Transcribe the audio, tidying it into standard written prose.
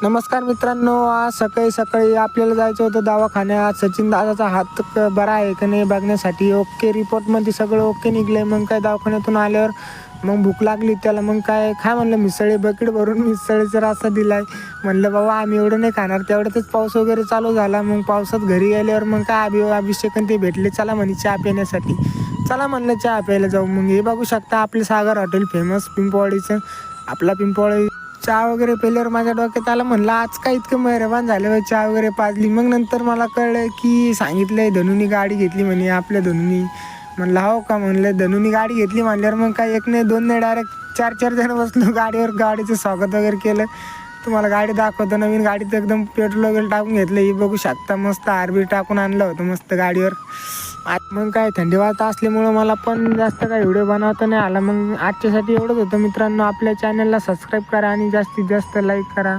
नमस्कार मित्रांनो, आज सकाळी आपल्याला जायचं होतं दवाखान्यात. सचिन दादाचा हात बरा आहे का नाही बघण्यासाठी. ओके, रिपोर्टमध्ये सगळं ओके निघलंय. मग काय दवाखान्यातून आल्यावर मग भूक लागली त्याला. मग काय म्हणलं, मिसळी बकेट भरून मिसळीचा रस्सा दिलाय. म्हणलं बाबा आम्ही एवढं नाही खाणार. तेवढ्यातच पाऊस वगैरे चालू झाला. मग पावसात घरी आल्यावर मग काय अभिषेक ते भेटले. चला म्हणे चहा पिण्यासाठी. चला म्हणलं चहा प्यायला जाऊ. मग हे बघू शकता आपले सागर हॉटेल फेमस पिंपवाडीचं. आपला पिंपवाडी चहा वगैरे पेल्यावर माझ्या डोक्यात आलं, म्हणलं आज काय इतकं मेहरबान झालं चहा वगैरे पाजली. मग नंतर मला कळलं की सांगितलंय धनुनी गाडी घेतली म्हणे आपल्या धनुनी. म्हणलं हो का, म्हणलं धनुनी गाडी घेतली म्हणल्यावर मग काय एक नाही दोन नाही डायरेक्ट चार जण बसलो गाडीवर. गाडीचं स्वागत वगैरे केलं. तुम्हाला गाडी दाखवतो. नवीन गाडीत एकदम पेट्रोल वगैरे टाकून घेतलं. ही बघू शकता मस्त आरबी टाकून आणलं होतं मस्त गाडीवर. मग काय थंडी वाजता असल्यामुळं मला पण जास्त काय व्हिडिओ बनवता नाही आला. मग आजच्यासाठी एवढंच होतं मित्रांनो. आपल्या चॅनलला सबस्क्राईब करा आणि जास्तीत जास्त लाईक करा.